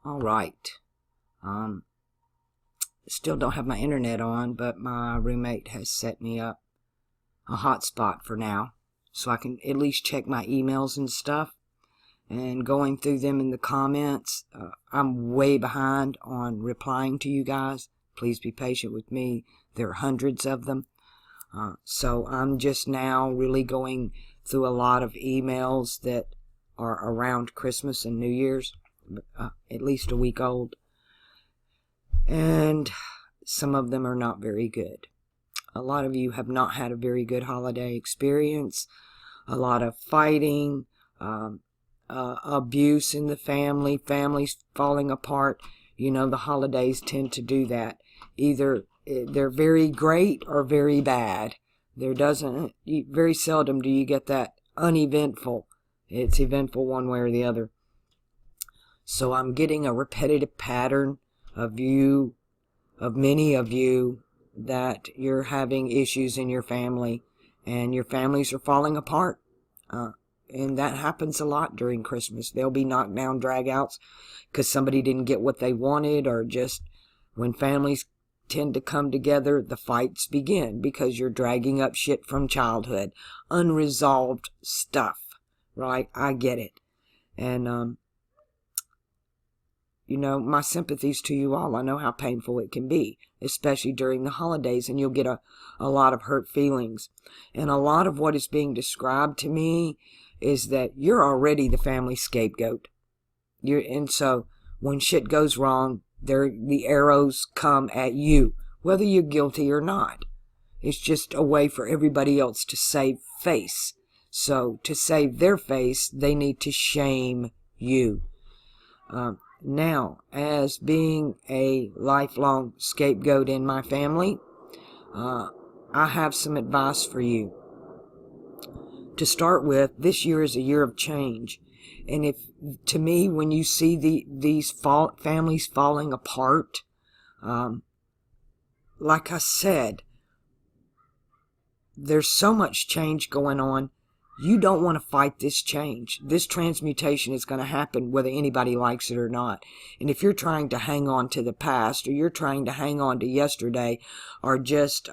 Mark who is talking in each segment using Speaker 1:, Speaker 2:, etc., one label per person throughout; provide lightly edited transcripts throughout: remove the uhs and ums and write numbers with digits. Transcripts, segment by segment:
Speaker 1: All right. Still don't have my internet on, but my roommate has set me up a hotspot for now, so I can at least check my emails and stuff. And going through them in the comments, I'm way behind on replying to you guys. Please be patient with me. There are hundreds of them. So I'm just now really going through a lot of emails that are around Christmas and New Year's, at least a week old. And some of them are not very good. A lot of you have not had a very good holiday experience. A lot of fighting, abuse in the family, families falling apart. You know, the holidays tend to do that. Either they're very great or very bad. Very seldom do you get that uneventful. It's eventful one way or the other. So I'm getting a repetitive pattern of many of you, that you're having issues in your family and your families are falling apart. And that happens a lot during Christmas. There'll be knockdown drag-outs because somebody didn't get what they wanted, or just when families tend to come together, the fights begin because you're dragging up shit from childhood. Unresolved stuff, right? I get it. And, you know, my sympathies to you all. I know how painful it can be, especially during the holidays, and you'll get a lot of hurt feelings. And a lot of what is being described to me is that you're already the family scapegoat. And so when shit goes wrong, the arrows come at you, whether you're guilty or not. It's just a way for everybody else to save face. So to save their face, they need to shame you. Now, as being a lifelong scapegoat in my family, I have some advice for you. To start with, this year is a year of change. And to me, when you see these families falling apart, like I said, there's so much change going on. You don't want to fight this change. This transmutation is going to happen whether anybody likes it or not. And if you're trying to hang on to the past, or you're trying to hang on to yesterday, or just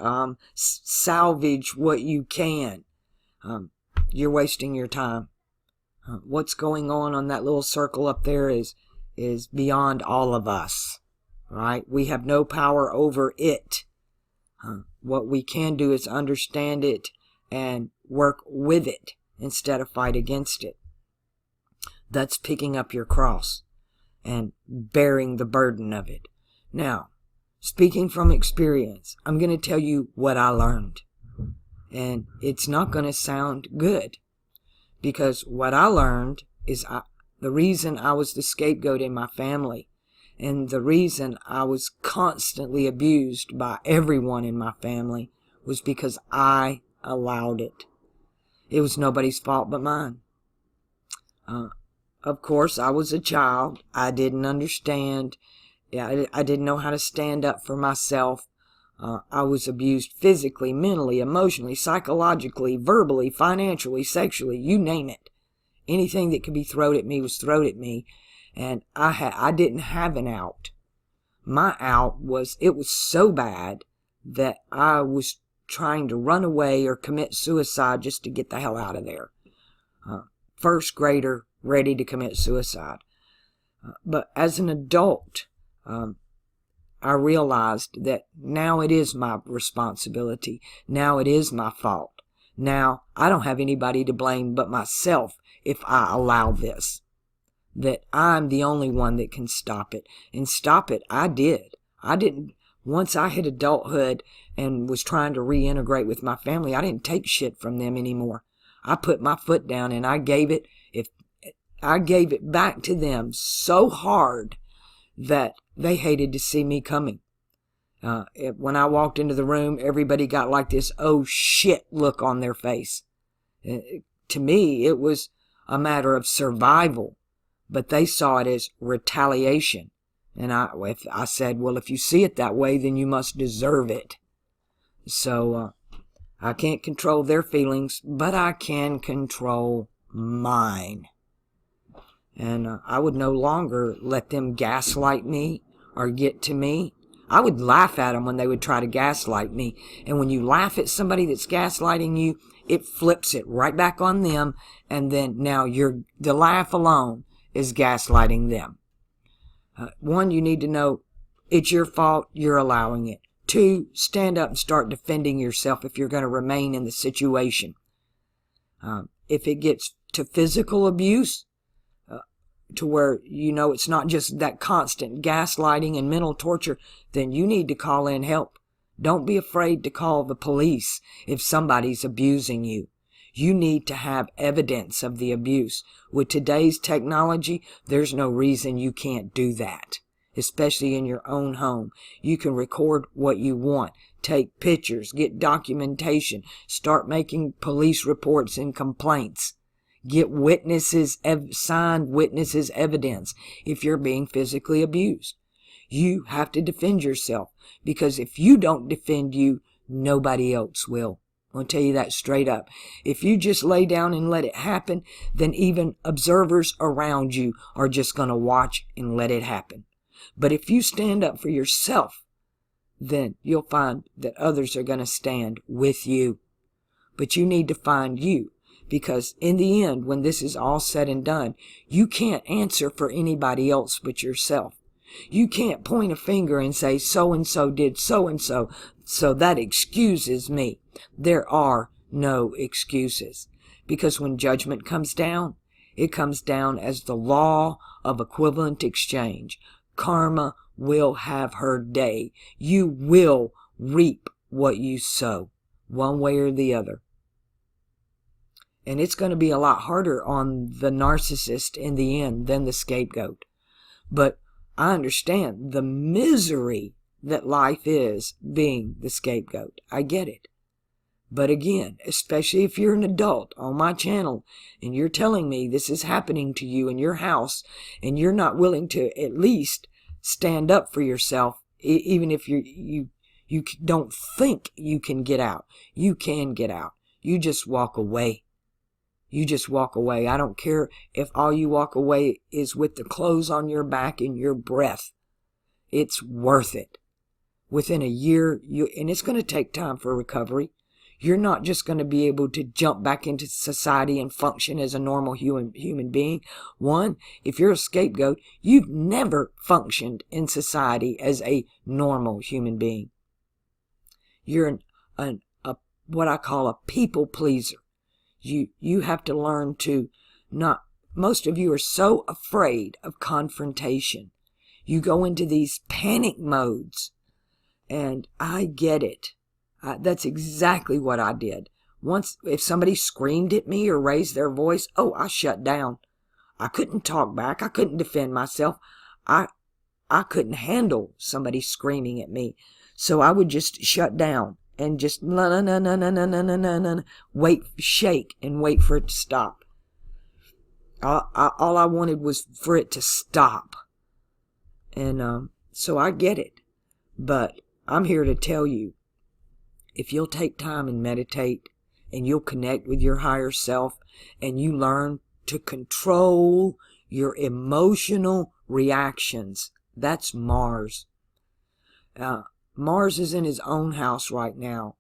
Speaker 1: salvage what you can, you're wasting your time. What's going on that little circle up there is beyond all of us, right? We have no power over it. What we can do is understand it and work with it instead of fight against it. That's picking up your cross and bearing the burden of it. Now, speaking from experience, I'm going to tell you what I learned. And it's not going to sound good, because what I learned is the reason I was the scapegoat in my family, and the reason I was constantly abused by everyone in my family, was because I allowed it. It was nobody's fault but mine. Of course, I was a child. I didn't understand. I didn't know how to stand up for myself. I was abused physically, mentally, emotionally, psychologically, verbally, financially, sexually, you name it. Anything that could be thrown at me was thrown at me, and I didn't have an out. My out was, it was so bad that I was trying to run away or commit suicide just to get the hell out of there. First grader, ready to commit suicide. But as an adult, I realized that now it is my responsibility. Now it is my fault. Now I don't have anybody to blame but myself if I allow this. That I'm the only one that can stop it. And stop it, I did. I didn't. Once I hit adulthood and was trying to reintegrate with my family, I didn't take shit from them anymore. I put my foot down and I gave it back to them so hard that they hated to see me coming. When I walked into the room, everybody got like this "oh shit" look on their face. To me, it was a matter of survival, but they saw it as retaliation. And I said, well, if you see it that way, then you must deserve it. So I can't control their feelings, but I can control mine. And I would no longer let them gaslight me or get to me. I would laugh at them when they would try to gaslight me. And when you laugh at somebody that's gaslighting you, it flips it right back on them. And then now the laugh alone is gaslighting them. One, you need to know it's your fault. You're allowing it. Two, stand up and start defending yourself if you're going to remain in the situation. If it gets to physical abuse, to where it's not just that constant gaslighting and mental torture, then you need to call in help. Don't be afraid to call the police if somebody's abusing you. You need to have evidence of the abuse. With today's technology, there's no reason you can't do that, especially in your own home. You can record what you want, take pictures, get documentation, start making police reports and complaints. Get witnesses, signed witnesses' evidence if you're being physically abused. You have to defend yourself, because if you don't defend you, nobody else will. I'll tell you that straight up. If you just lay down and let it happen, then even observers around you are just going to watch and let it happen. But if you stand up for yourself, then you'll find that others are going to stand with you. But you need to find you. Because in the end, when this is all said and done, you can't answer for anybody else but yourself. You can't point a finger and say, so-and-so did so-and-so, so that excuses me. There are no excuses. Because when judgment comes down, it comes down as the law of equivalent exchange. Karma will have her day. You will reap what you sow, one way or the other. And it's going to be a lot harder on the narcissist in the end than the scapegoat. But I understand the misery that life is being the scapegoat. I get it. But again, especially if you're an adult on my channel and you're telling me this is happening to you in your house and you're not willing to at least stand up for yourself, even if you don't think you can get out. You can get out. You just walk away. You just walk away. I don't care if all you walk away is with the clothes on your back and your breath. It's worth it. Within a year, and it's going to take time for recovery. You're not just going to be able to jump back into society and function as a normal human being. One, if you're a scapegoat, you've never functioned in society as a normal human being. You're what I call a people pleaser. You have to learn to not, most of you are so afraid of confrontation. You go into these panic modes, and I get it. That's exactly what I did. Once, if somebody screamed at me or raised their voice, I shut down. I couldn't talk back. I couldn't defend myself. I couldn't handle somebody screaming at me. So I would just shut down. And just wait, shake, and wait for it to stop. All I wanted was for it to stop. And so I get it. But I'm here to tell you, if you'll take time and meditate, and you'll connect with your higher self, and you learn to control your emotional reactions, that's Mars. Mars is in his own house right now,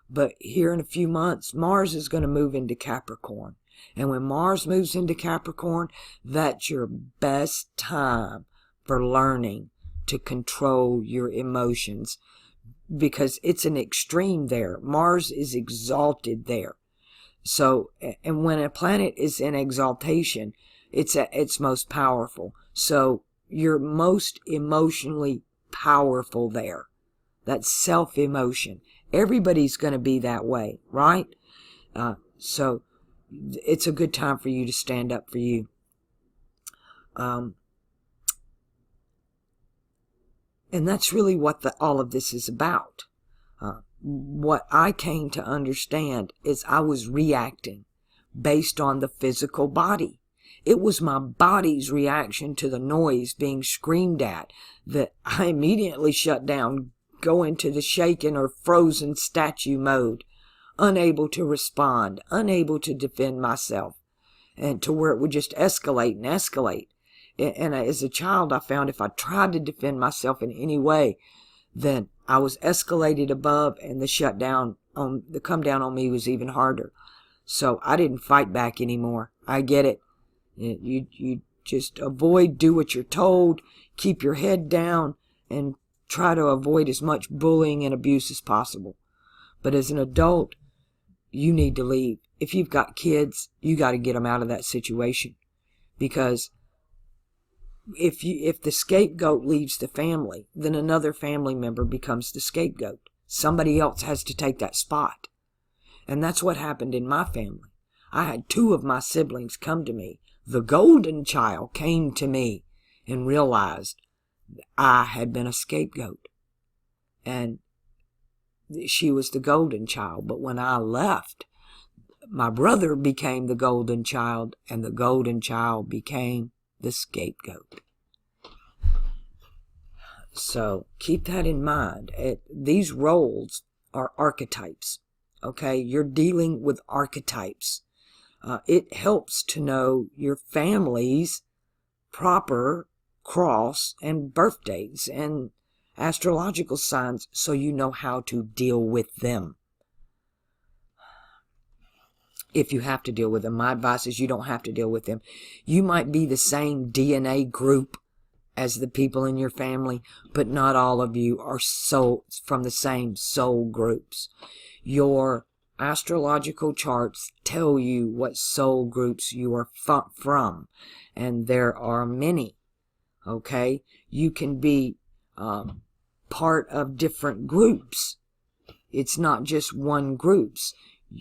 Speaker 1: but here in a few months, Mars is going to move into Capricorn. And when Mars moves into Capricorn, that's your best time for learning to control your emotions, because it's an extreme there. Mars is exalted there. So, and when a planet is in exaltation, it's at its most powerful. So you're most emotionally powerful there. That's self-emotion. Everybody's going to be that way, right? So it's a good time for you to stand up for you. And that's really what all of this is about. What I came to understand is I was reacting based on the physical body. It was my body's reaction to the noise being screamed at that I immediately shut down, go into the shaken or frozen statue mode, unable to respond, unable to defend myself, and to where it would just escalate and escalate. And as a child, I found if I tried to defend myself in any way, then I was escalated above, and the come down on me was even harder. So I didn't fight back anymore. I get it. You just avoid, do what you're told, keep your head down, and try to avoid as much bullying and abuse as possible. But as an adult, you need to leave. If you've got kids, you got to get them out of that situation. Because if the scapegoat leaves the family, then another family member becomes the scapegoat. Somebody else has to take that spot. And that's what happened in my family. I had 2 of my siblings come to me. The golden child came to me and realized I had been a scapegoat. And she was the golden child. But when I left, my brother became the golden child, and the golden child became the scapegoat. So keep that in mind. These roles are archetypes. Okay, you're dealing with archetypes. It helps to know your family's proper cross and birth dates and astrological signs, so you know how to deal with them. If you have to deal with them. My advice is you don't have to deal with them. You might be the same DNA group as the people in your family, but not all of you are from the same soul groups. Your astrological charts tell you what soul groups you are from, and there are many. Okay? You can be part of different groups. It's not just one groups.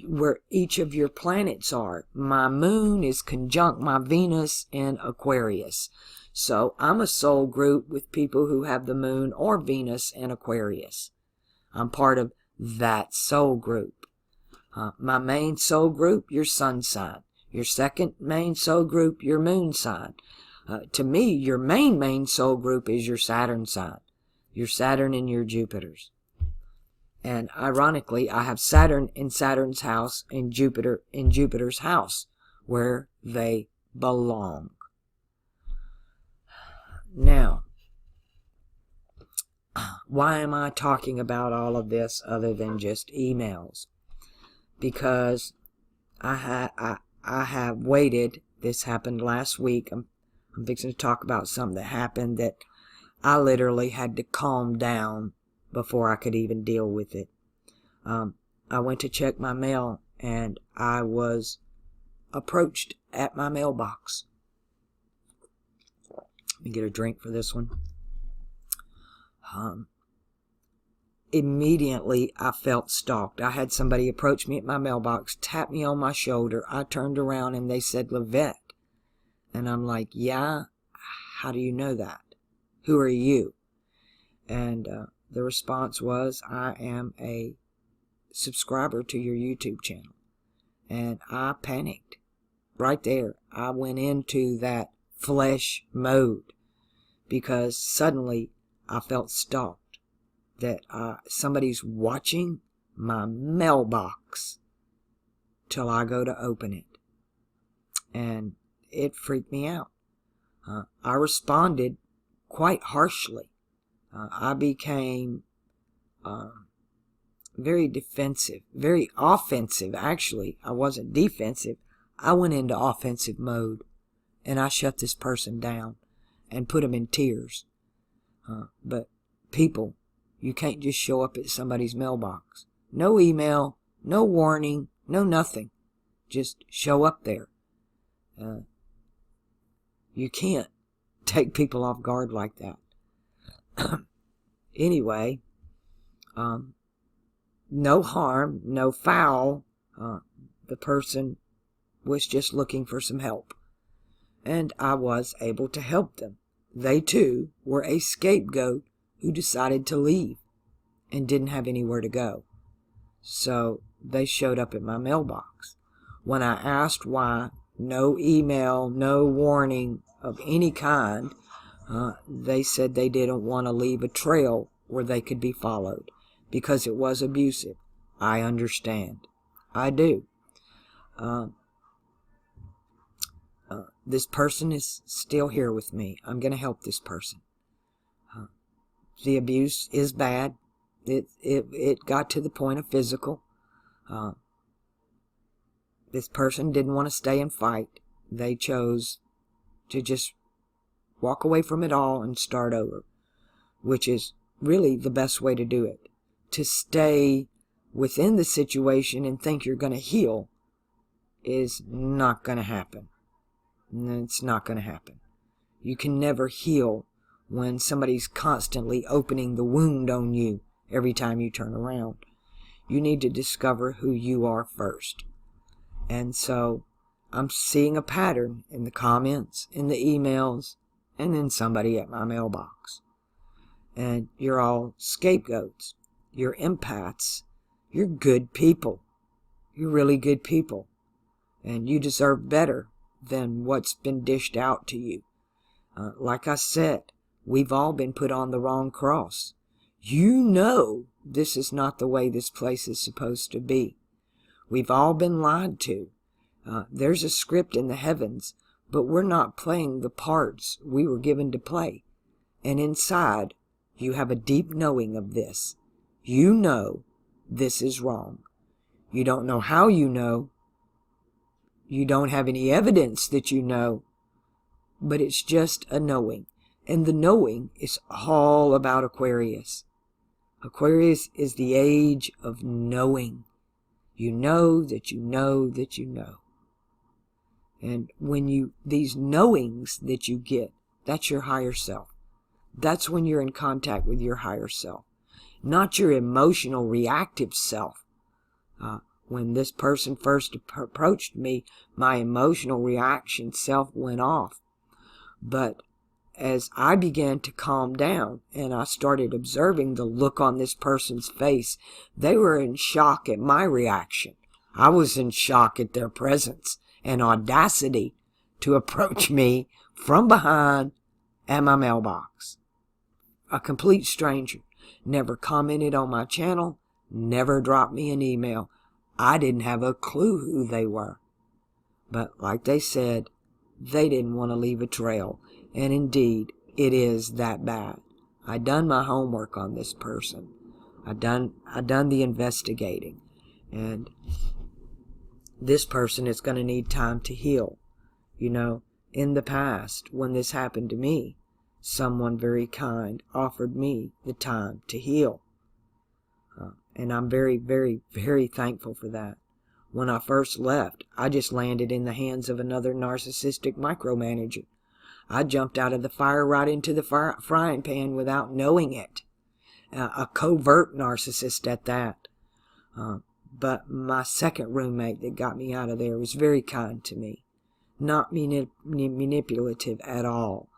Speaker 1: Where each of your planets are. My moon is conjunct my Venus in Aquarius. So I'm a soul group with people who have the moon or Venus in Aquarius. I'm part of that soul group. My main soul group, your sun sign. Your second main soul group, your moon sign. To me, your main soul group is your Saturn sign. Your Saturn and your Jupiters. And ironically, I have Saturn in Saturn's house and Jupiter in Jupiter's house, where they belong. Now, why am I talking about all of this other than just emails? Because I have waited. This happened last week. I'm fixing to talk about something that happened that I literally had to calm down before I could even deal with it. I went to check my mail, and I was approached at my mailbox. Let me get a drink for this one. Immediately, I felt stalked. I had somebody approach me at my mailbox, tap me on my shoulder. I turned around, and they said, "Levette." And I'm like, "Yeah? How do you know that? Who are you?" And the response was, "I am a subscriber to your YouTube channel." And I panicked. Right there, I went into that flesh mode because suddenly I felt stalked. That somebody's watching my mailbox till I go to open it. And it freaked me out. I responded quite harshly. I became very defensive, very offensive, actually. I wasn't defensive. I went into offensive mode, and I shut this person down and put him in tears. But people, you can't just show up at somebody's mailbox. No email, no warning, no nothing. Just show up there. You can't take people off guard like that. Anyway, no harm, no foul. The person was just looking for some help. And I was able to help them. They too were a scapegoat who decided to leave and didn't have anywhere to go. So they showed up at my mailbox. When I asked why, no email, no warning of any kind, they said they didn't want to leave a trail where they could be followed because it was abusive. I understand. I do. this person is still here with me. I'm going to help this person. The abuse is bad. It got to the point of physical. This person didn't want to stay and fight. They chose to just walk away from it all and start over, which is really the best way to do it. To stay within the situation and think you're going to heal is not going to happen. It's not going to happen. You can never heal when somebody's constantly opening the wound on you every time you turn around. You need to discover who you are first. And so I'm seeing a pattern in the comments, in the emails, and then somebody at my mailbox. And you're all scapegoats. You're empaths. You're good people. You're really good people. And you deserve better than what's been dished out to you. Like I said, we've all been put on the wrong cross. You know this is not the way this place is supposed to be. We've all been lied to. There's a script in the heavens, but we're not playing the parts we were given to play. And inside, you have a deep knowing of this. You know this is wrong. You don't know how you know. You don't have any evidence that you know. But it's just a knowing. And the knowing is all about Aquarius. Aquarius is the age of knowing. You know that you know that you know. And when these knowings that you get, that's your higher self. That's when you're in contact with your higher self. Not your emotional, reactive self. When this person first approached me, my emotional reaction self went off. But as I began to calm down and I started observing the look on this person's face, they were in shock at my reaction. I was in shock at their presence and audacity to approach me from behind at my mailbox. A complete stranger. Never commented on my channel. Never dropped me an email. I didn't have a clue who they were. But like they said, they didn't want to leave a trail. And indeed, it is that bad. I done my homework on this person. I done the investigating. And this person is going to need time to heal. You know, in the past, when this happened to me, someone very kind offered me the time to heal. And I'm very, very, very thankful for that. When I first left, I just landed in the hands of another narcissistic micromanager. I jumped out of the fire right into the frying pan without knowing it. A covert narcissist at that. But my second roommate that got me out of there was very kind to me. Not manipulative at all.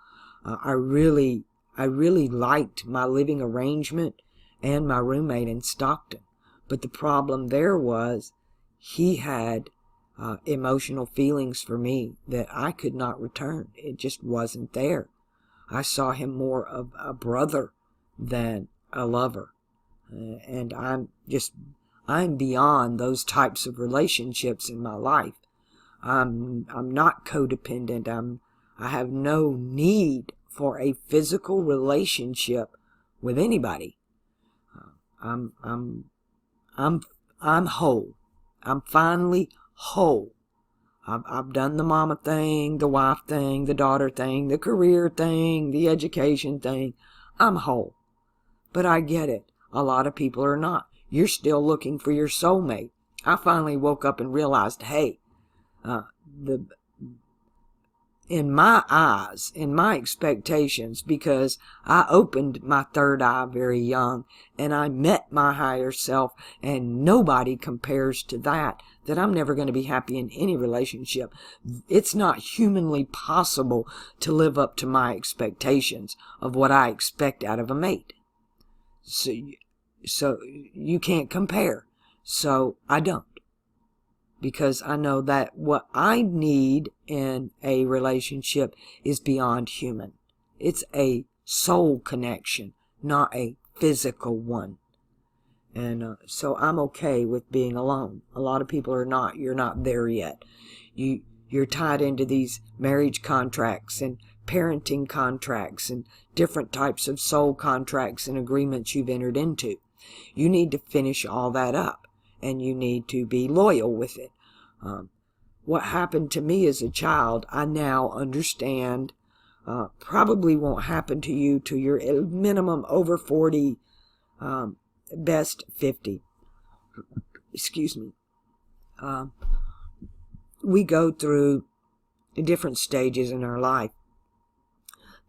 Speaker 1: I really liked my living arrangement and my roommate in Stockton. But the problem there was he had emotional feelings for me that I could not return. It just wasn't there. I saw him more of a brother than a lover. And I'm beyond those types of relationships in my life. I'm not codependent. I have no need for a physical relationship with anybody. I'm whole. I'm finally whole. I've done the mama thing, the wife thing, the daughter thing, the career thing, the education thing. I'm whole. But I get it. A lot of people are not. You're still looking for your soulmate. I finally woke up and realized, hey, in my eyes, in my expectations, because I opened my third eye very young and I met my higher self, and nobody compares to that I'm never going to be happy in any relationship. It's not humanly possible to live up to my expectations of what I expect out of a mate. So you can't compare. So I don't. Because I know that what I need in a relationship is beyond human. It's a soul connection, not a physical one. And so I'm okay with being alone. A lot of people are not. You're not there yet. You're tied into these marriage contracts and parenting contracts and different types of soul contracts and agreements you've entered into. You need to finish all that up, and you need to be loyal with it. What happened to me as a child, I now understand, probably won't happen to you till you're at minimum over 40, best 50. Excuse me. We go through different stages in our life.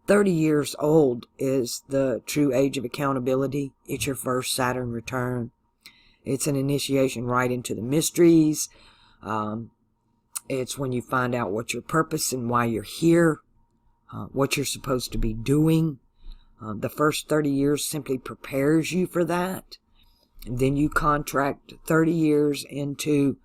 Speaker 1: 30 years old is the true age of accountability. It's your first Saturn return. It's an initiation right into the mysteries. It's when you find out what your purpose and why you're here, what you're supposed to be doing. The first 30 years simply prepares you for that. And then you contract 30 years into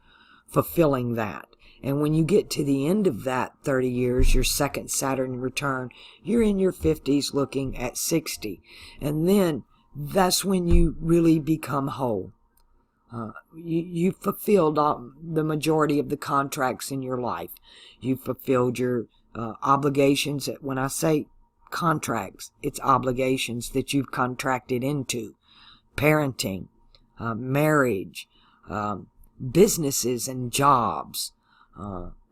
Speaker 1: fulfilling that. And when you get to the end of that 30 years, your second Saturn return, you're in your 50s looking at 60. And then that's when you really become whole. You fulfilled the majority of the contracts in your life. You fulfilled your obligations. When I say contracts, it's obligations that you've contracted into. Parenting, marriage, businesses and jobs,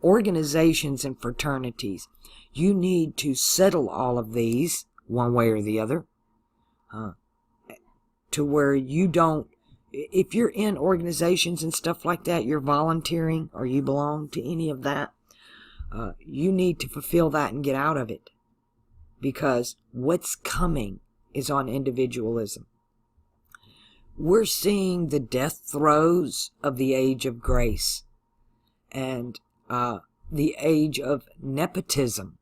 Speaker 1: organizations and fraternities. You need to settle all of these one way or the other, to where you don't, if you're in organizations and stuff like that, you're volunteering or you belong to any of that, you need to fulfill that and get out of it, because what's coming is on individualism. We're seeing the death throes of the age of grace and the age of nepotism,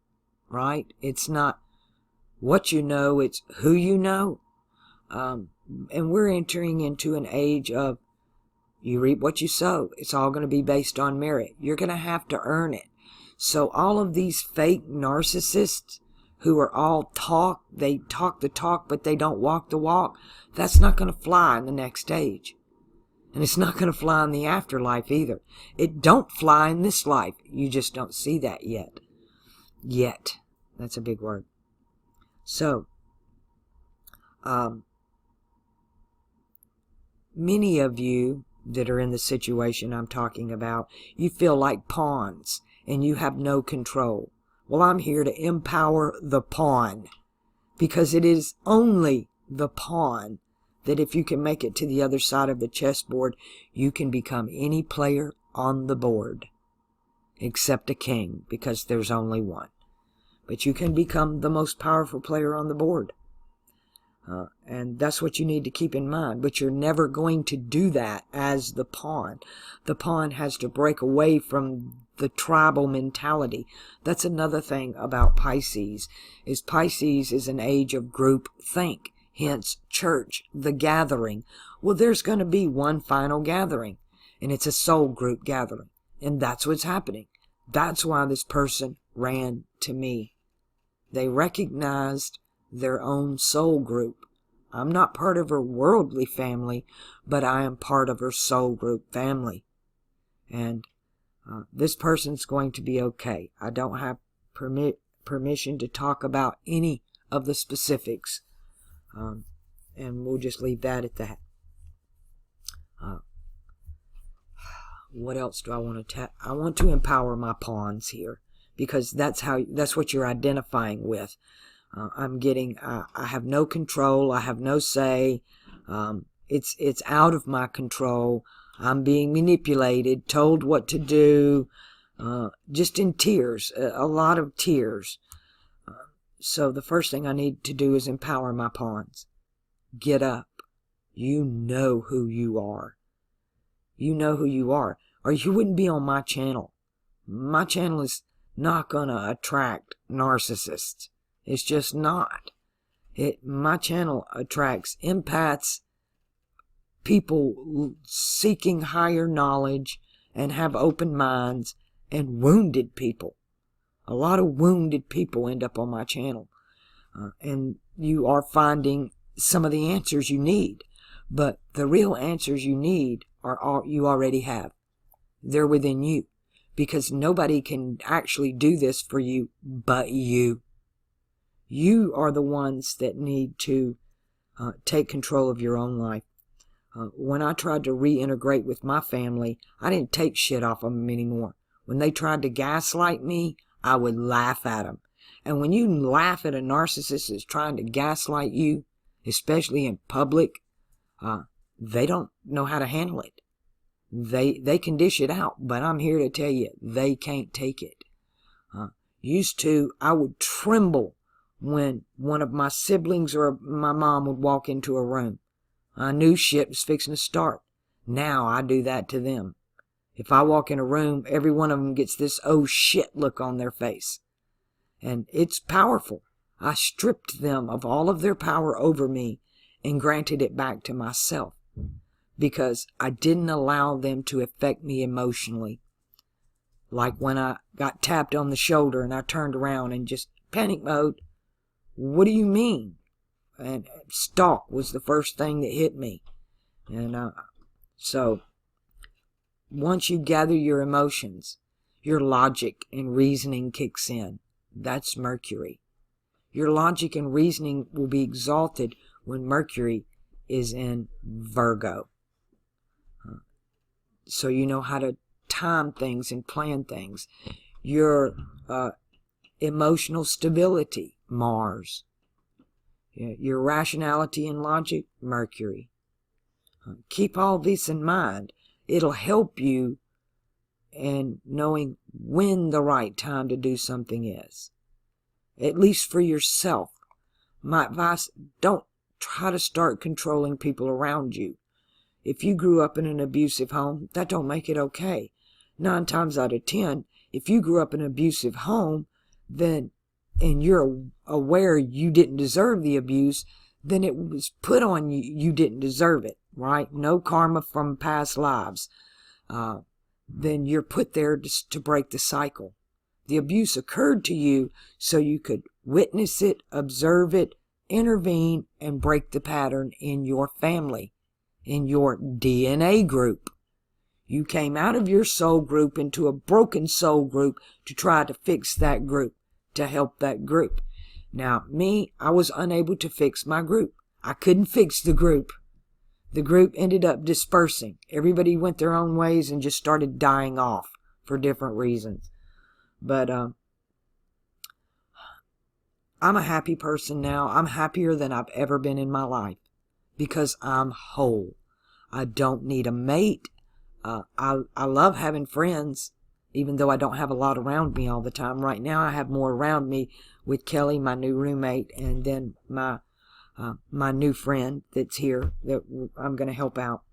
Speaker 1: right? It's not what you know, it's who you know. And we're entering into an age of you reap what you sow. It's all going to be based on merit. You're going to have to earn it. So all of these fake narcissists who are all they talk the talk, but they don't walk the walk, that's not going to fly in the next stage. And it's not going to fly in the afterlife either. It don't fly in this life. You just don't see that yet. Yet. That's a big word. So, many of you that are in the situation I'm talking about, you feel like pawns and you have no control. Well, I'm here to empower the pawn, because it is only the pawn that if you can make it to the other side of the chessboard, you can become any player on the board, except a king, because there's only one. But you can become the most powerful player on the board. And that's what you need to keep in mind. But you're never going to do that as the pawn. The pawn has to break away from the tribal mentality. That's another thing about Pisces, is Pisces is an age of group think. Hence, church, the gathering. Well, there's going to be one final gathering, and it's a soul group gathering. And that's what's happening. That's why this person ran to me. They recognized their own soul group. I'm not part of her worldly family, but I am part of her soul group family. And this person's going to be okay. I don't have permission to talk about any of the specifics. And we'll just leave that at that. What else do I want to I want to empower my pawns here, because that's what you're identifying with. I'm getting, I have no control, I have no say, it's out of my control, I'm being manipulated, told what to do, just in tears, a lot of tears. So the first thing I need to do is empower my pawns. Get up. You know who you are. You know who you are, or you wouldn't be on my channel. My channel is not going to attract narcissists. It's just not. My channel attracts empaths, people seeking higher knowledge and have open minds, and wounded people. A lot of wounded people end up on my channel. And you are finding some of the answers you need. But the real answers you need are all you already have. They're within you. because nobody can actually do this for you but you. You are the ones that need to take control of your own life. When I tried to reintegrate with my family, I didn't take shit off of them anymore. When they tried to gaslight me, I would laugh at them. And when you laugh at a narcissist that's trying to gaslight you, especially in public, they don't know how to handle it. They can dish it out, but I'm here to tell you, they can't take it. Used to, I would tremble when one of my siblings or my mom would walk into a room. I knew shit was fixing to start. Now I do that to them. If I walk in a room, every one of them gets this oh shit look on their face. And it's powerful. I stripped them of all of their power over me and granted it back to myself, because I didn't allow them to affect me emotionally. Like when I got tapped on the shoulder and I turned around and just panic mode. What do you mean? And stalk was the first thing that hit me. And so once you gather your emotions, your logic and reasoning kicks in. That's Mercury. Your logic and reasoning will be exalted when Mercury is in Virgo. So you know how to time things and plan things. Your emotional stability, Mars. Your rationality and logic, Mercury. Keep all this in mind. It'll help you in knowing when the right time to do something is. At least for yourself. My advice, don't try to start controlling people around you. If you grew up in an abusive home, that don't make it okay. 9 times out of 10, if you grew up in an abusive home, then, and you're aware you didn't deserve the abuse, then it was put on you, you didn't deserve it, right? No karma from past lives. Then you're put there to break the cycle. The abuse occurred to you so you could witness it, observe it, intervene, and break the pattern in your family, in your DNA group. You came out of your soul group into a broken soul group to try to fix that group, to help that group. Now, me, I was unable to fix my group. I couldn't fix the group. The group ended up dispersing. Everybody went their own ways and just started dying off for different reasons. But I'm a happy person now. I'm happier than I've ever been in my life because I'm whole. I don't need a mate. I love having friends, even though I don't have a lot around me all the time. Right now I have more around me with Kelly, my new roommate, and then my new friend that's here that I'm going to help out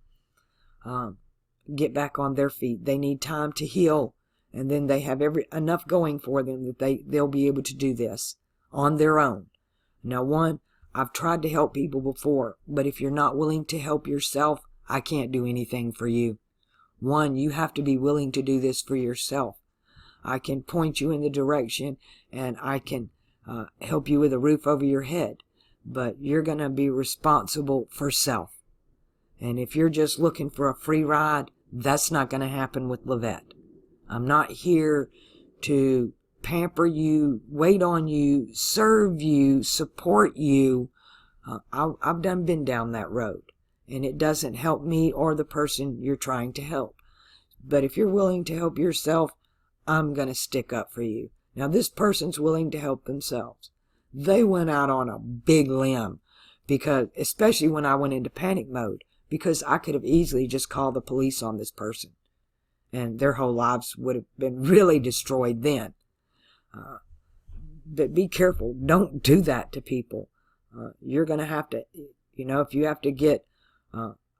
Speaker 1: get back on their feet. They need time to heal, and then they have enough going for them that they'll be able to do this on their own. Now, I've tried to help people before, but if you're not willing to help yourself, I can't do anything for you. You have to be willing to do this for yourself. I can point you in the direction, and I can help you with a roof over your head, but you're going to be responsible for self. And if you're just looking for a free ride, that's not going to happen with Levette. I'm not here to pamper you, wait on you, serve you, support you. I've been down that road, and it doesn't help me or the person you're trying to help. But if you're willing to help yourself, I'm going to stick up for you. Now, this person's willing to help themselves. They went out on a big limb, because, especially when I went into panic mode, because I could have easily just called the police on this person, and their whole lives would have been really destroyed then. But be careful. Don't do that to people. You're going to have to, if you have to get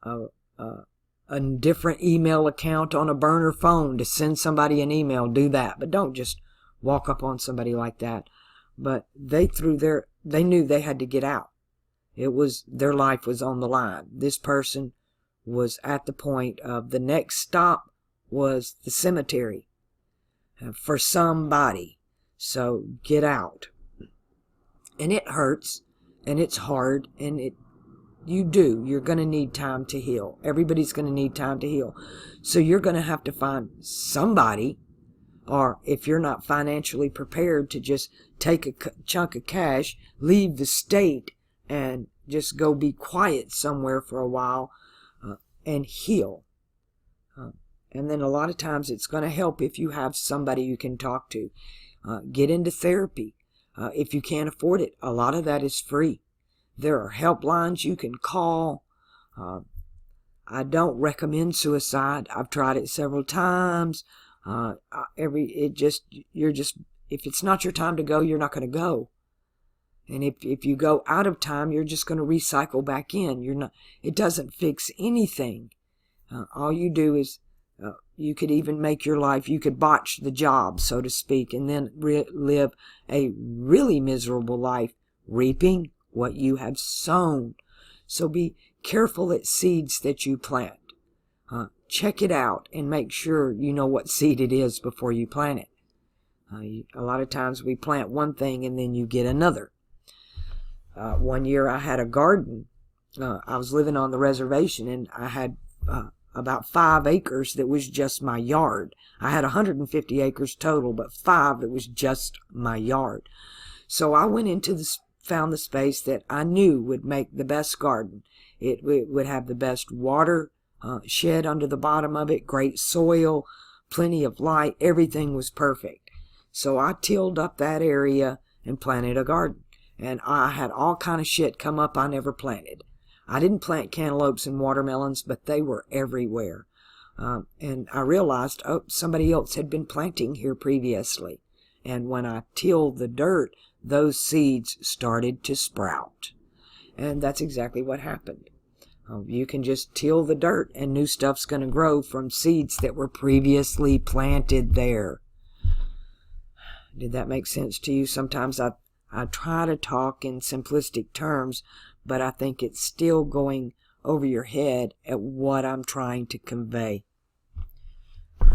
Speaker 1: a different email account on a burner phone to send somebody an email, do that. But don't just walk up on somebody like that. But they knew they had to get out. Their life was on the line. This person was at the point of the next stop was the cemetery for somebody. So get out. And it hurts, and it's hard, and you're going to need time to heal. Everybody's going to need time to heal. So you're going to have to find somebody Or if you're not financially prepared to just take a chunk of cash, leave the state, and just go be quiet somewhere for a while and heal. And then a lot of times it's going to help if you have somebody you can talk to. Get into therapy. If you can't afford it, a lot of that is free. There are helplines you can call. I don't recommend suicide. I've tried it several times. If it's not your time to go, you're not going to go. And if you go out of time, you're just going to recycle back in. It doesn't fix anything. All you do is, you could even make your life, you could botch the job, so to speak, and then live a really miserable life, reaping what you have sown. So be careful at seeds that you plant. Check it out and make sure you know what seed it is before you plant it. A lot of times we plant one thing and then you get another. One year I had a garden. I was living on the reservation, and I had about 5 acres that was just my yard. I had 150 acres total, but 5 that was just my yard. So I went into found the space that I knew would make the best garden. It would have the best water shed under the bottom of it, great soil, plenty of light. Everything was perfect. So I tilled up that area and planted a garden. And I had all kind of shit come up I never planted. I didn't plant cantaloupes and watermelons, but they were everywhere. And I realized, somebody else had been planting here previously. And when I tilled the dirt, those seeds started to sprout. And that's exactly what happened. You can just till the dirt, and new stuff's going to grow from seeds that were previously planted there. Did that make sense to you? Sometimes I try to talk in simplistic terms, but I think it's still going over your head at what I'm trying to convey.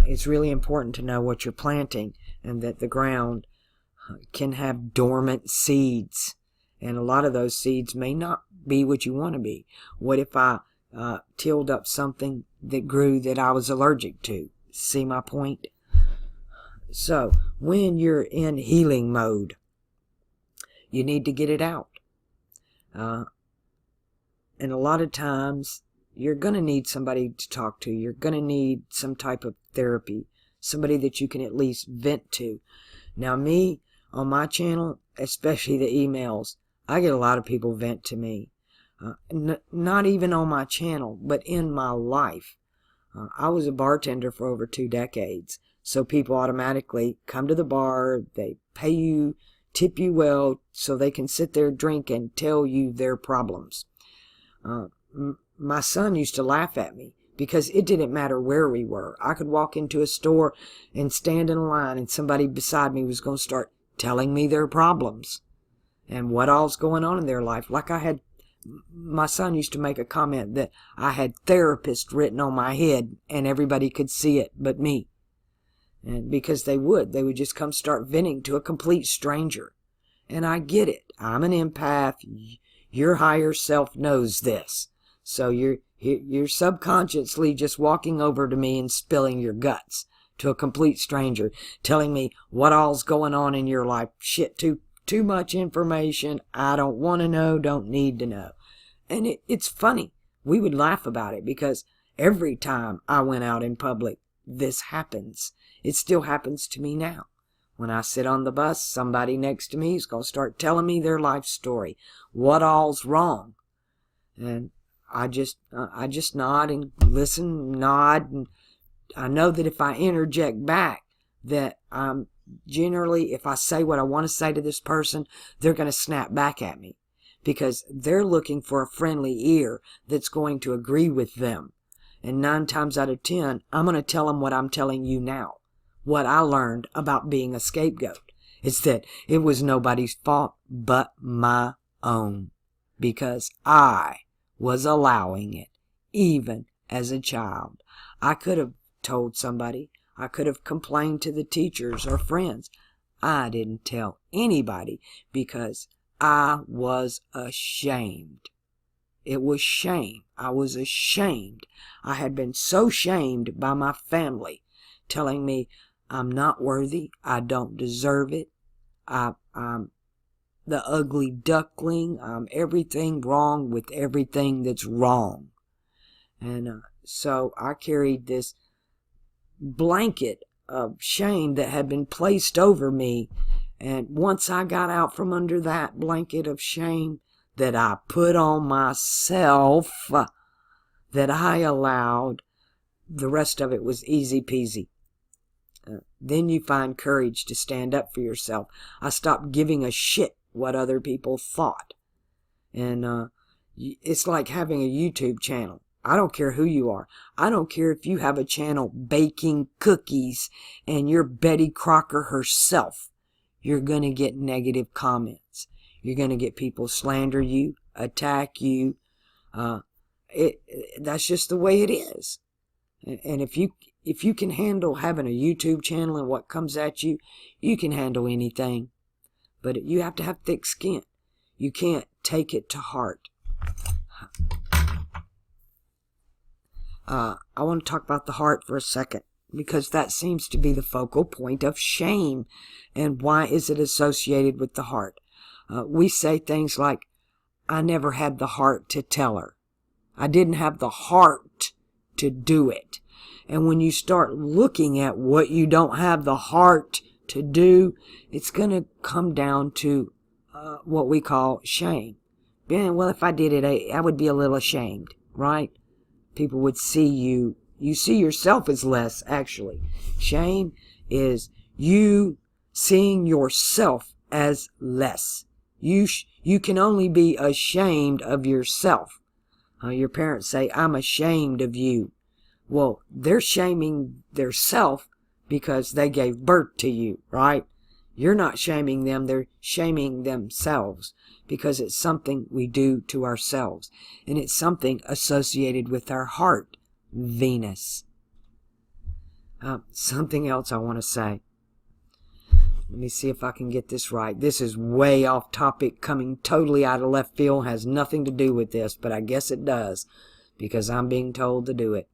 Speaker 1: It's really important to know what you're planting, and that the ground can have dormant seeds. And a lot of those seeds may not be what you want to be. What if I tilled up something that grew that I was allergic to? See my point? So, when you're in healing mode, you need to get it out. And a lot of times, you're going to need somebody to talk to. You're going to need some type of therapy. Somebody that you can at least vent to. Now me, on my channel, especially the emails, I get a lot of people vent to me. Not even on my channel, but in my life. I was a bartender for over 2 decades. So people automatically come to the bar, they pay you, tip you well, so they can sit there, drink, and tell you their problems. My son used to laugh at me because it didn't matter where we were. I could walk into a store and stand in a line, and somebody beside me was going to start telling me their problems and what all's going on in their life. Like my son used to make a comment that I had therapist written on my head and everybody could see it but me. And because they would just come start venting to a complete stranger. And I get it. I'm an empath. Your higher self knows this. So you're subconsciously just walking over to me and spilling your guts to a complete stranger, telling me what all's going on in your life. Shit, too much information. I don't want to know, don't need to know. And it's funny. We would laugh about it because every time I went out in public, this happens. It still happens to me now. When I sit on the bus, somebody next to me is going to start telling me their life story. What all's wrong? And I just nod and listen, nod, and I know that if I interject back, that I'm generally, if I say what I want to say to this person, they're going to snap back at me because they're looking for a friendly ear that's going to agree with them. And 9 times out of 10, I'm going to tell them what I'm telling you now. What I learned about being a scapegoat is that it was nobody's fault but my own, because I was allowing it, even as a child. I could have told somebody. I could have complained to the teachers or friends. I didn't tell anybody because I was ashamed. It was shame. I was ashamed. I had been so shamed by my family, telling me I'm not worthy. I don't deserve it. I'm the ugly duckling. I'm everything wrong with everything that's wrong. And so I carried this blanket of shame that had been placed over me. And once I got out from under that blanket of shame that I put on myself, that I allowed, the rest of it was easy peasy. Then you find courage to stand up for yourself. I stopped giving a shit what other people thought. And it's like having a YouTube channel. I don't care who you are. I don't care if you have a channel baking cookies and you're Betty Crocker herself. You're going to get negative comments. You're going to get people slander you, attack you. That's just the way it is. And if you can handle having a YouTube channel and what comes at you, you can handle anything. But you have to have thick skin. You can't take it to heart. I want to talk about the heart for a second, because that seems to be the focal point of shame. And why is it associated with the heart? We say things like, I never had the heart to tell her. I didn't have the heart to do it. And when you start looking at what you don't have the heart to do, it's going to come down to what we call shame. Yeah, well, if I did it, I would be a little ashamed, right? People would see you. You see yourself as less, actually. Shame is you seeing yourself as less. You can only be ashamed of yourself. Your parents say, I'm ashamed of you. Well, they're shaming their self because they gave birth to you, right? You're not shaming them, they're shaming themselves, because it's something we do to ourselves. And it's something associated with our heart, Venus. Something else I want to say. Let me see if I can get this right. This is way off topic, coming totally out of left field, has nothing to do with this, but I guess it does, because I'm being told to do it.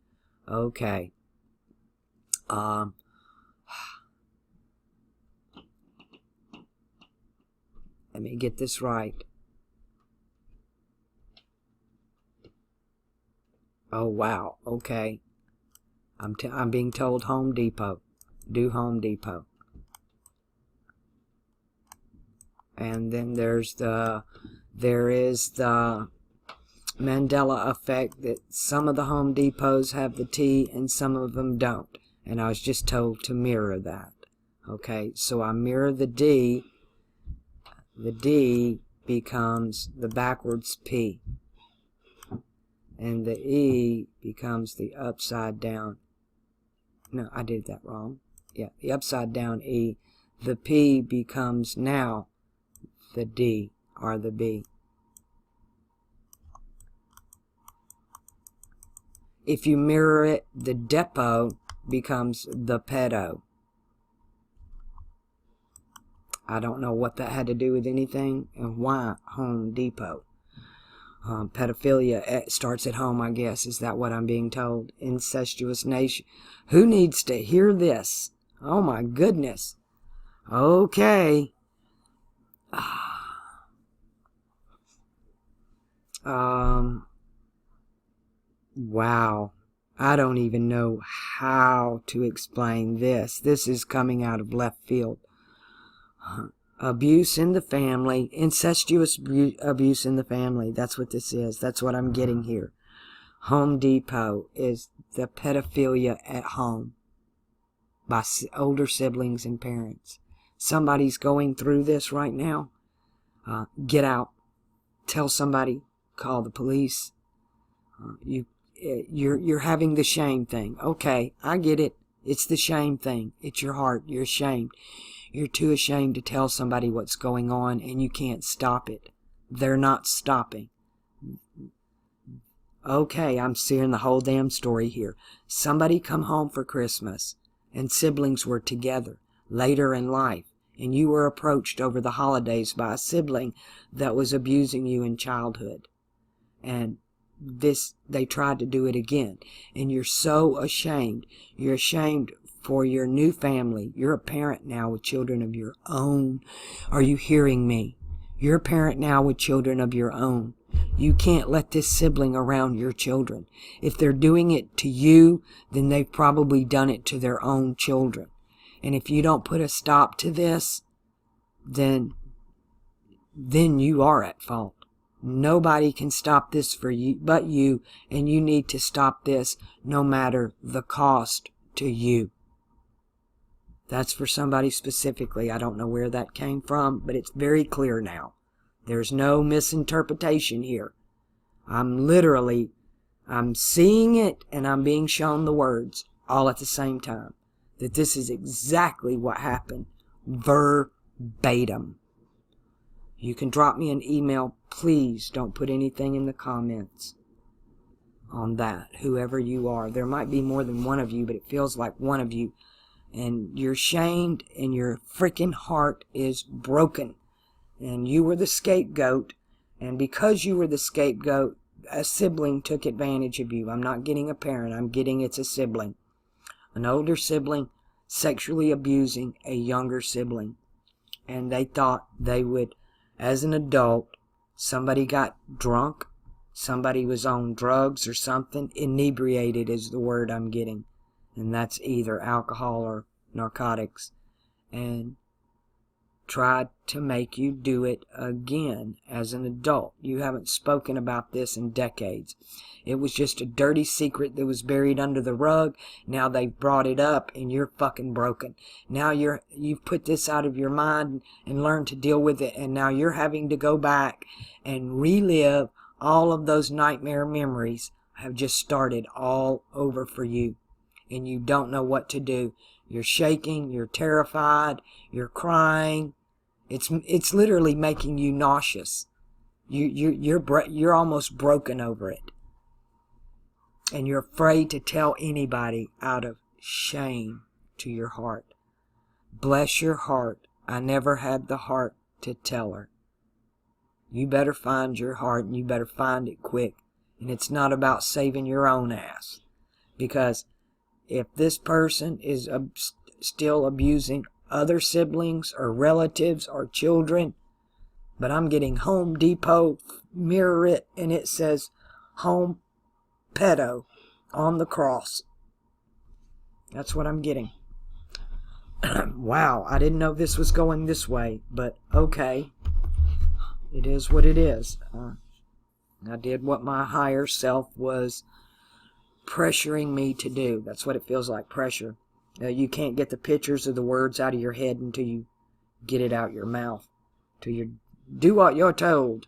Speaker 1: Okay. Let me get this right. Oh, wow. Okay. I'm being told Home Depot. Do Home Depot. And then there is the Mandela effect, that some of the Home Depots have the T and some of them don't. And I was just told to mirror that. Okay, so I mirror the D. The D becomes the backwards P. And the E becomes the upside down. No, I did that wrong. Yeah, the upside down E. The P becomes now the D or the B. If you mirror it, the depot becomes the pedo. I don't know what that had to do with anything, and why Home Depot. Pedophilia starts at home, I guess. Is that what I'm being told? Incestuous nation. Who needs to hear this? Oh my goodness. Okay. Wow. I don't even know how to explain this. This is coming out of left field. Abuse in the family, incestuous abuse in the family. That's what this is. That's what I'm getting here. Home Depot is the pedophilia at home by older siblings and parents. Somebody's going through this right now. Get out. Tell somebody. Call the police. You're having the shame thing. Okay, I get it. It's the shame thing. It's your heart. You're ashamed. You're too ashamed to tell somebody what's going on, and you can't stop it. They're not stopping. Okay, I'm seeing the whole damn story here. Somebody come home for Christmas, and siblings were together later in life, and you were approached over the holidays by a sibling that was abusing you in childhood. And they tried to do it again. And you're so ashamed. You're ashamed for your new family. You're a parent now with children of your own. Are you hearing me? You're a parent now with children of your own. You can't let this sibling around your children. If they're doing it to you, then they've probably done it to their own children. And if you don't put a stop to this, then you are at fault. Nobody can stop this for you but you, and you need to stop this no matter the cost to you. That's for somebody specifically. I don't know where that came from, but it's very clear now. There's no misinterpretation here. I'm seeing it, and I'm being shown the words all at the same time. That this is exactly what happened. Verbatim. You can drop me an email. Please don't put anything in the comments on that, whoever you are. There might be more than one of you, but it feels like one of you. And you're shamed, and your freaking heart is broken. And you were the scapegoat. And because you were the scapegoat, a sibling took advantage of you. I'm not getting a parent. I'm getting it's a sibling. An older sibling sexually abusing a younger sibling. And they thought they would, as an adult, somebody got drunk, somebody was on drugs or something. Inebriated is the word I'm getting. And that's either alcohol or narcotics. And tried to make you do it again as an adult. You haven't spoken about this in decades. It was just a dirty secret that was buried under the rug. Now they've brought it up, and you're fucking broken. Now you've put this out of your mind and learned to deal with it, and now you're having to go back and relive all of those nightmare memories have just started all over for you. And you don't know what to do. You're shaking, you're terrified, you're crying. It's literally making you nauseous. You're almost broken over it. And you're afraid to tell anybody out of shame to your heart. Bless your heart. I never had the heart to tell her. You better find your heart, and you better find it quick. And it's not about saving your own ass. Because if this person is still abusing other siblings or relatives or children, but I'm getting Home Depot, mirror it, and it says Home Pedo on the cross. That's what I'm getting. Wow, I didn't know this was going this way, but okay. It is what it is. I did what my higher self was pressuring me to do. That's what it feels like, pressure. You can't get the pictures of the words out of your head until you get it out your mouth. Till you do what you're told.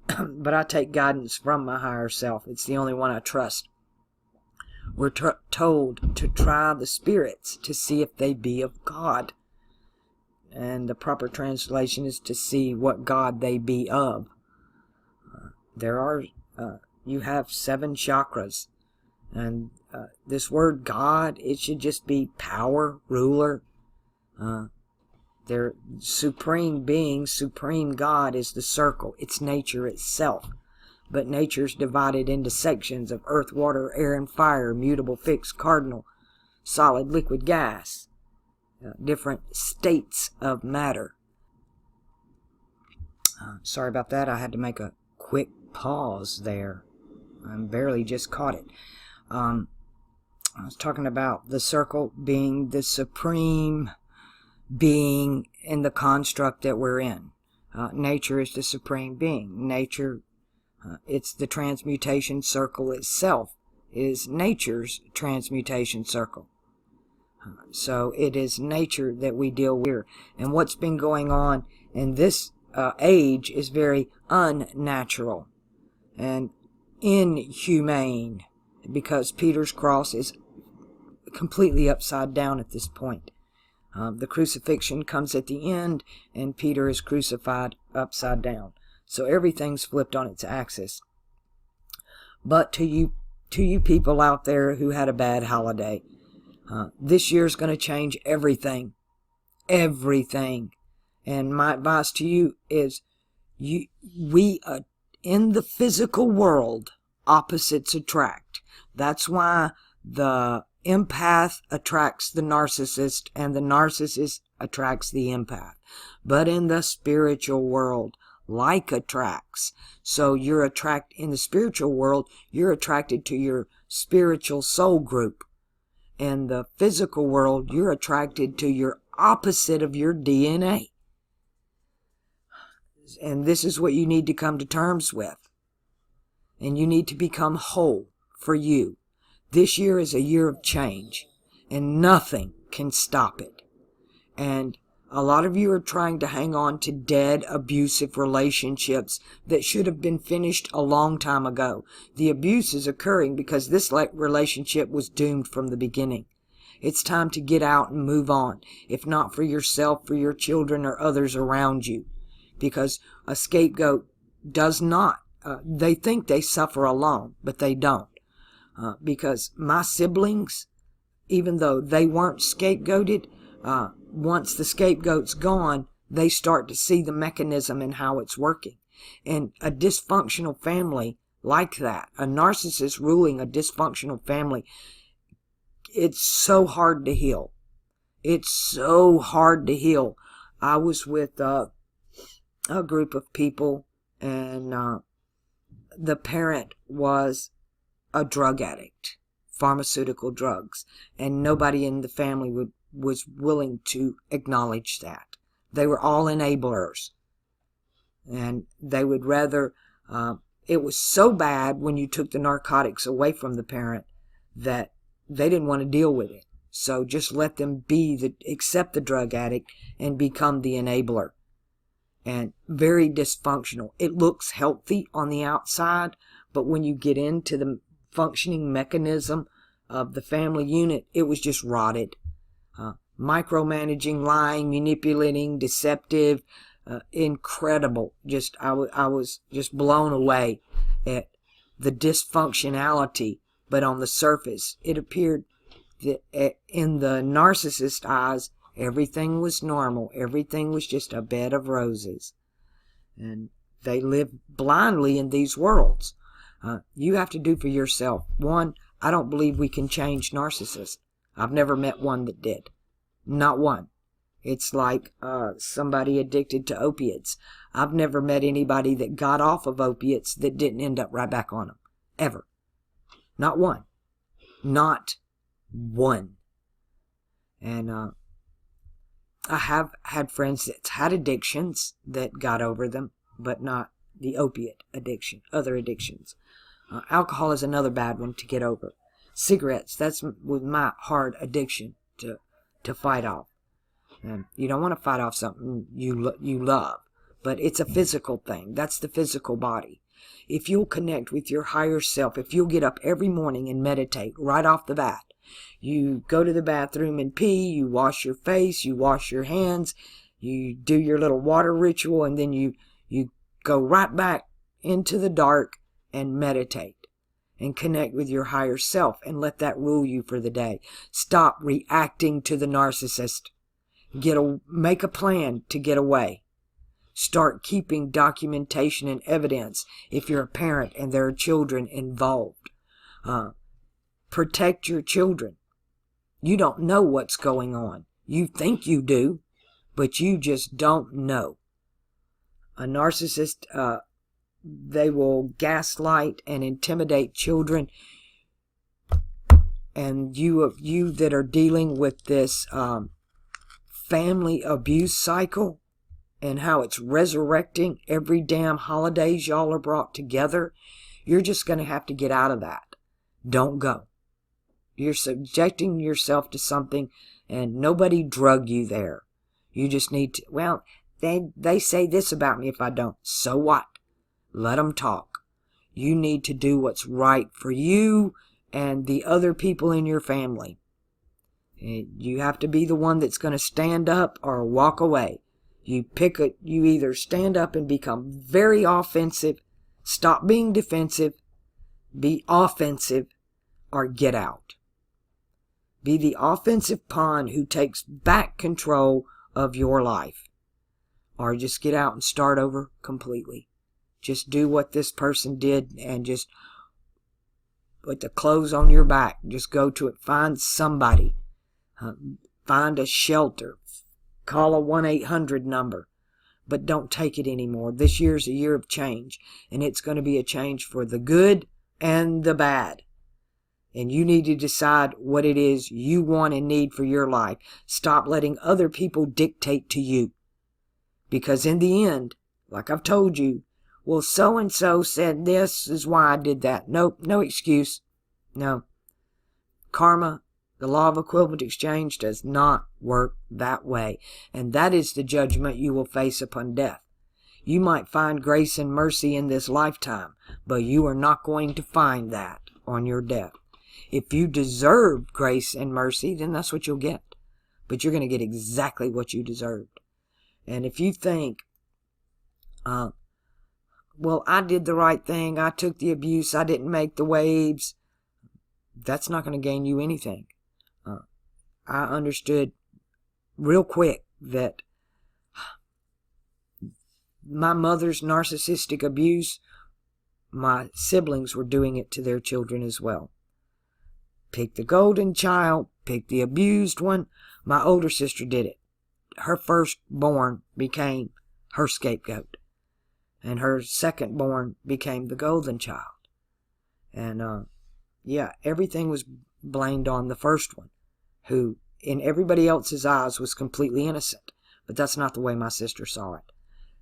Speaker 1: But I take guidance from my higher self. It's the only one I trust. We're told to try the spirits to see if they be of God. And the proper translation is to see what God they be of. You have 7 chakras. And this word God, it should just be power, ruler. Their supreme being, supreme God is the circle. It's nature itself. But nature's divided into sections of earth, water, air, and fire, mutable, fixed, cardinal, solid, liquid, gas. Different states of matter. Sorry about that. I had to make a quick pause there. I barely just caught it. I was talking about the circle being the supreme being in the construct that we're in. Nature is the supreme being. Nature, it's the transmutation circle itself, is nature's transmutation circle. So it is nature that we deal with here. And what's been going on in this age is very unnatural and inhumane, because Peter's cross is completely upside down at this point. The crucifixion comes at the end, and Peter is crucified upside down. So everything's flipped on its axis. But to you people out there who had a bad holiday, this year's going to change everything. Everything. And my advice to you is, we in the physical world, opposites attract. That's why the empath attracts the narcissist, and the narcissist attracts the empath. But in the spiritual world, like attracts. So in the spiritual world, you're attracted to your spiritual soul group. In the physical world, you're attracted to your opposite of your DNA. And this is what you need to come to terms with. And you need to become whole for you. This year is a year of change, and nothing can stop it. And a lot of you are trying to hang on to dead, abusive relationships that should have been finished a long time ago. The abuse is occurring because this relationship was doomed from the beginning. It's time to get out and move on, if not for yourself, for your children, or others around you. Because a scapegoat does not. They think they suffer alone, but they don't. Because my siblings, even though they weren't scapegoated, once the scapegoat's gone, they start to see the mechanism and how it's working. And a dysfunctional family like that, a narcissist ruling a dysfunctional family, it's so hard to heal. It's so hard to heal. I was with a group of people, and the parent was a drug addict, pharmaceutical drugs, and nobody in the family was willing to acknowledge that. They were all enablers, and they would rather, it was so bad when you took the narcotics away from the parent that they didn't want to deal with it. So just let them accept the drug addict and become the enabler. And very dysfunctional. It looks healthy on the outside, but when you get into the functioning mechanism of the family unit, it was just rotted. Micromanaging, lying, manipulating, deceptive, incredible. I was just blown away at the dysfunctionality. But on the surface, it appeared that in the narcissist's eyes, everything was normal. Everything was just a bed of roses. And they live blindly in these worlds. You have to do for yourself. One, I don't believe we can change narcissists. I've never met one that did. Not one. It's like somebody addicted to opiates. I've never met anybody that got off of opiates that didn't end up right back on them. Ever. Not one. Not one. And I have had friends that had addictions that got over them, but not the opiate addiction, other addictions. Alcohol is another bad one to get over. Cigarettes, that's with my hard addiction to fight off. And you don't want to fight off something you love, but it's a physical thing. That's the physical body. If you'll connect with your higher self, if you'll get up every morning and meditate right off the bat, you go to the bathroom and pee, you wash your face, you wash your hands, you do your little water ritual, and then you go right back into the dark and meditate and connect with your higher self and let that rule you for the day. Stop reacting to the narcissist. Make a plan to get away. Start keeping documentation and evidence if you're a parent and there are children involved. Protect your children. You don't know what's going on. You think you do, but you just don't know. A narcissist, they will gaslight and intimidate children. And you that are dealing with this family abuse cycle and how it's resurrecting every damn holidays y'all are brought together, you're just going to have to get out of that. Don't go. You're subjecting yourself to something, and nobody drug you there. You just need to, well, they say this about me if I don't. So what? Let them talk. You need to do what's right for you and the other people in your family. You have to be the one that's going to stand up or walk away. You either stand up and become very offensive, stop being defensive, be offensive, or get out. Be the offensive pawn who takes back control of your life. Or just get out and start over completely. Just do what this person did and just with the clothes on your back. Just go to it. Find somebody. Find a shelter. Call a 1-800 number. But don't take it anymore. This year's a year of change. And it's going to be a change for the good and the bad. And you need to decide what it is you want and need for your life. Stop letting other people dictate to you. Because in the end, like I've told you, well, so-and-so said this is why I did that. Nope, no excuse. No. Karma, the law of equivalent exchange, does not work that way. And that is the judgment you will face upon death. You might find grace and mercy in this lifetime, but you are not going to find that on your death. If you deserve grace and mercy, then that's what you'll get. But you're going to get exactly what you deserved. And if you think, well, I did the right thing, I took the abuse, I didn't make the waves, that's not going to gain you anything. I understood real quick that my mother's narcissistic abuse, my siblings were doing it to their children as well. Pick the golden child, pick the abused one. My older sister did it. Her firstborn became her scapegoat. And her secondborn became the golden child. And, everything was blamed on the first one, who, in everybody else's eyes, was completely innocent. But that's not the way my sister saw it.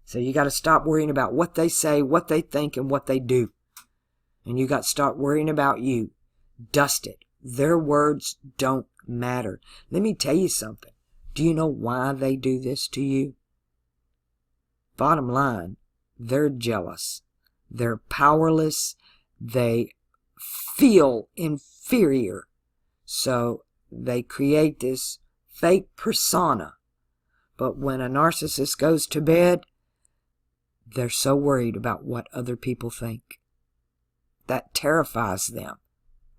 Speaker 1: So you got to stop worrying about what they say, what they think, and what they do. And you got to start worrying about you. Dust it. Their words don't matter. Let me tell you something. Do you know why they do this to you? Bottom line, they're jealous. They're powerless. They feel inferior. So they create this fake persona. But when a narcissist goes to bed, they're so worried about what other people think. That terrifies them.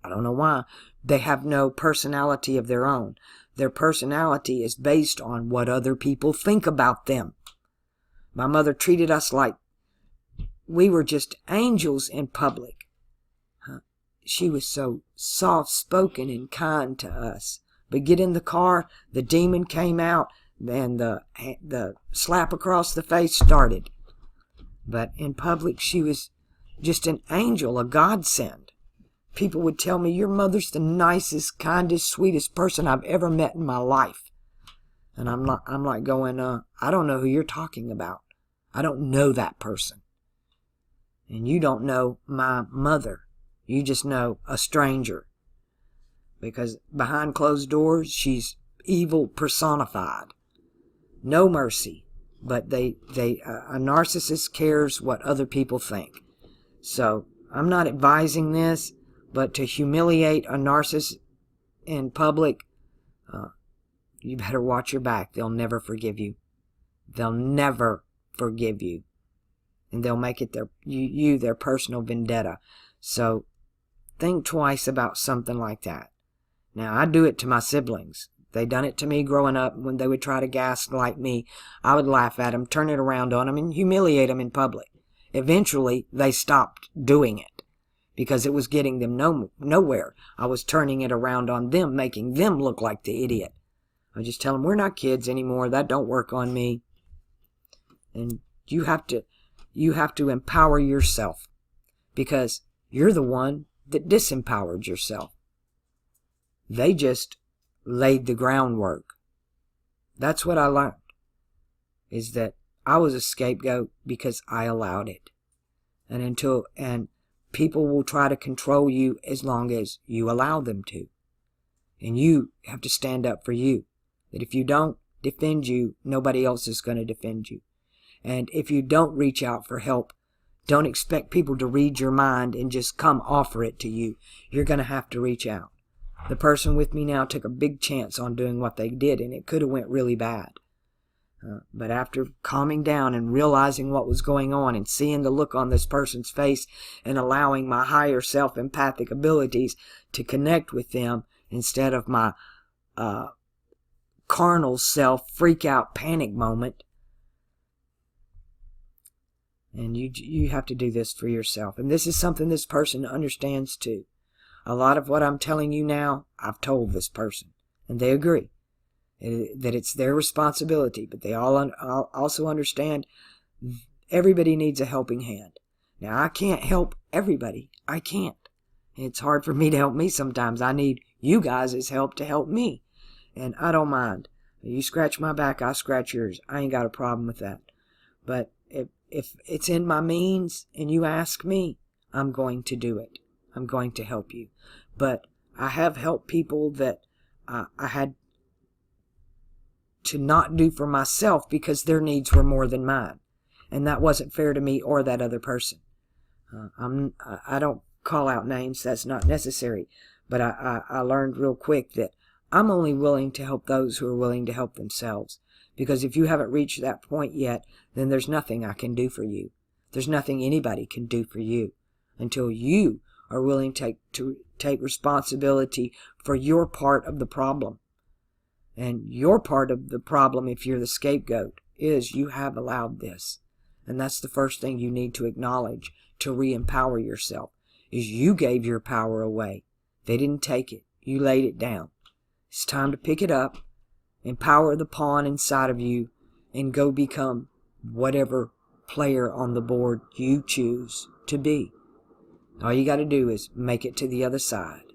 Speaker 1: I don't know why. They have no personality of their own. Their personality is based on what other people think about them. My mother treated us like we were just angels in public. She was so soft-spoken and kind to us. But get in the car, the demon came out, and the slap across the face started. But in public, she was just an angel, a godsend. People would tell me, your mother's the nicest, kindest, sweetest person I've ever met in my life. And I'm like going, I don't know who you're talking about. I don't know that person. And you don't know my mother. You just know a stranger. Because behind closed doors, she's evil personified. No mercy. But a narcissist cares what other people think. So I'm not advising this, but to humiliate a narcissist in public, you better watch your back. They'll never forgive you. They'll never forgive you. And they'll make it their personal vendetta. So think twice about something like that. Now, I do it to my siblings. They done it to me growing up. When they would try to gaslight me, I would laugh at them, turn it around on them, and humiliate them in public. Eventually, they stopped doing it because it was getting them nowhere. I was turning it around on them, making them look like the idiot. I just tell them, we're not kids anymore. That don't work on me. And you have to empower yourself, because you're the one that disempowered yourself. They just laid the groundwork. That's what I learned, is that I was a scapegoat because I allowed it. And people will try to control you as long as you allow them to. And you have to stand up for you. That if you don't defend you, nobody else is going to defend you. And if you don't reach out for help, don't expect people to read your mind and just come offer it to you. You're going to have to reach out. The person with me now took a big chance on doing what they did, and it could have went really bad. But after calming down and realizing what was going on and seeing the look on this person's face and allowing my higher self-empathic abilities to connect with them instead of my carnal self freak-out panic moment. And you have to do this for yourself. And this is something this person understands too. A lot of what I'm telling you now, I've told this person, and they agree that it's their responsibility, but they all also understand everybody needs a helping hand. Now, I can't help everybody. I can't. It's hard for me to help me sometimes. I need you guys' help to help me, and I don't mind. You scratch my back, I scratch yours. I ain't got a problem with that. But if it's in my means and you ask me, I'm going to do it. I'm going to help you. But I have helped people that I had to not do for myself because their needs were more than mine. And that wasn't fair to me or that other person. I don't call out names. That's not necessary. But I learned real quick that I'm only willing to help those who are willing to help themselves. Because if you haven't reached that point yet, then there's nothing I can do for you. There's nothing anybody can do for you until you are willing to take responsibility for your part of the problem. And your part of the problem, if you're the scapegoat, is you have allowed this. And that's the first thing you need to acknowledge to re-empower yourself, is you gave your power away. They didn't take it. You laid it down. It's time to pick it up, empower the pawn inside of you, and go become whatever player on the board you choose to be. All you got to do is make it to the other side.